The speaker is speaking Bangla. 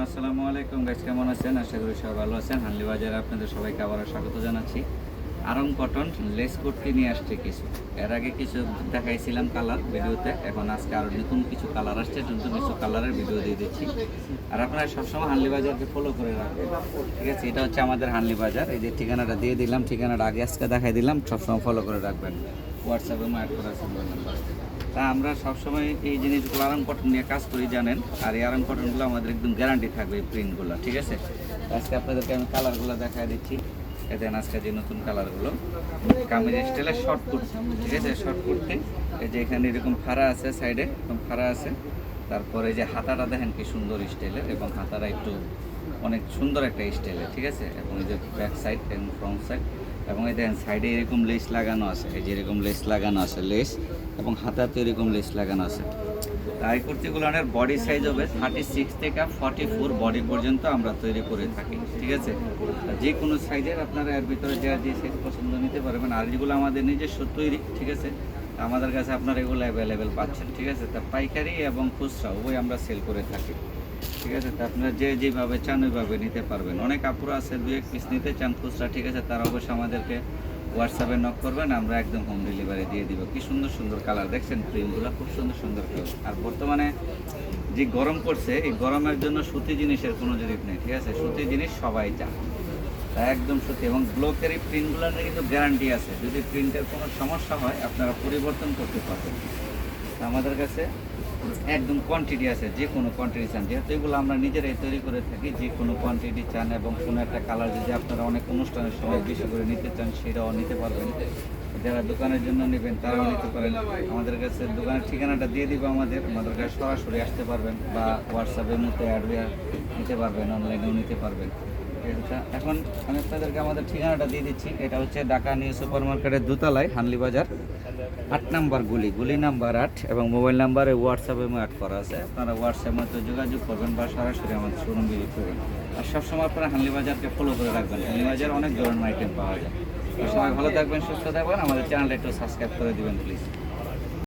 আসসালামু আলাইকুম গাইস, কেমন আছেন? আশা করি সবাই ভালো আছেন। হানলি বাজারে আপনাদের সবাইকে আবারও স্বাগত জানাচ্ছি। আরং কটন লেস কুর্তি নিয়ে আসছে কিছু। এর আগে কিছু দেখাইছিলাম কালার ভিডিওতে, এখন আজকে আরও নতুন কিছু কালার আসছে, নতুন কিছু কালারের ভিডিও দিয়ে দিচ্ছি। আর আপনারা সবসময় হানলি বাজারকে ফলো করে রাখবেন, ঠিক আছে? এটা হচ্ছে আমাদের হানলি বাজার। এই যে ঠিকানাটা দিয়ে দিলাম, ঠিকানাটা আগে আজকে দেখাই দিলাম, সবসময় ফলো করে রাখবেন। হোয়াটসঅ্যাপে অ্যাড করা আছে মোবাইল নাম্বার। তা আমরা সবসময় এই জিনিসগুলো আরাম কটন নিয়ে কাজ করি জানেন, আর এই আরাম কটনগুলো আমাদের একদম গ্যারান্টি থাকবে এই প্রিন্টগুলো, ঠিক আছে? আজকে আপনাদেরকে আমি কালারগুলো দেখাই দিচ্ছি। এদেন আজকে যে নতুন কালারগুলো কামিজ স্টাইলে শর্ট কুর্তি, ঠিক আছে? শর্ট কুর্তি, এই যে এখানে এরকম ফাড়া আছে, সাইডে এরকম ফাড়া আছে। তারপরে এই যে হাতাটা দেখেন কি সুন্দর স্টাইলের, এবং হাতাটা একটু অনেক সুন্দর একটা স্টাইলের, ঠিক আছে? এবং এই যে ব্যাক সাইড এবং ফ্রন্ট সাইড, এবং এই দেখেন সাইডে এরকম লেস লাগানো আছে, এই যে এরকম লেস লাগানো আছে, লেস এবং হাতাতে এরকম লেস লাগানো আছে। এই কুর্তিগুলোর বডি সাইজ হবে 36 থেকে 44 বডি পর্যন্ত আমরা তৈরি করে থাকি, ঠিক আছে? যে কোনো সাইজের আপনারা এর ভিতরে যে সাইজ পছন্দ নিতে পারবেন। আর যেগুলো আমাদের নিজস্ব তৈরি, ঠিক আছে? আমাদের কাছে আপনারা এগুলো অ্যাভেলেবেল পাচ্ছেন, ঠিক আছে? তা পাইকারি এবং খুচরা উভয় আমরা সেল করে থাকি, ঠিক আছে? তা আপনারা যেভাবে চান ওইভাবে নিতে পারবেন। অনেক আপুরা আছে 2-1 পিস নিতে চান খুচরা, ঠিক আছে? তারা অবশ্যই আমাদেরকে হোয়াটসঅ্যাপে নক করবেন, আমরা একদম হোম ডেলিভারি দিয়ে দিব। কি সুন্দর সুন্দর কালার দেখছেন, প্রিন্টগুলো খুব সুন্দর সুন্দর কালার। আর বর্তমানে যে গরম পড়ছে, এই গরমের জন্য সুতি জিনিসের কোনো জরিপ নেই, ঠিক আছে? সুতি জিনিস সবাই চায়, তা একদম সুতি। এবং ব্লকের এই প্রিন্টগুলোর কিন্তু গ্যারান্টি আছে, যদি প্রিন্টের কোনো সমস্যা হয় আপনারা পরিবর্তন করতে পারবেন। আমাদের কাছে একদম কোয়ান্টিটি আছে, যে কোনো কোয়ান্টিটি চান, যেহেতু এগুলো আমরা নিজেরাই তৈরি করে থাকি। যে কোনো কোয়ান্টিটি চান এবং কোনো একটা কালার যদি আপনারা অনেক অনুষ্ঠানের সময় বেশি করে নিতে চান, সেটাও নিতে পারবেন। যারা দোকানের জন্য নেবেন তারাও নিতে পারেন। আমাদের কাছে দোকানের ঠিকানাটা দিয়ে দিব, আমাদের কাছে সরাসরি আসতে পারবেন, বা হোয়াটসঅ্যাপের মধ্যে অ্যাড নিতে পারবেন, অনলাইনেও নিতে পারবেন। এখন আমি আপনাদেরকে আমাদের ঠিকানাটা দিয়ে দিচ্ছি। এটা হচ্ছে ঢাকা নিউ সুপার মার্কেটের দোতলায়, হানলি বাজার 8 নাম্বার গুলি নাম্বার 8, এবং মোবাইল নাম্বারে হোয়াটসঅ্যাপে অ্যাড করা আছে। আপনারা হোয়াটসঅ্যাপের মধ্যে যোগাযোগ করবেন বা সরাসরি আমাদের শোরুম ভিজিট করবেন। আর সবসময় আপনারা হানলি বাজারকে ফলো করে রাখবেন। হানলি বাজার অনেক ধরনের আইটেম পাওয়া যায়। সবাই ভালো থাকবেন, সুস্থ থাকবেন। আমাদের চ্যানেলটা একটু সাবস্ক্রাইব করে দিবেন প্লিজ।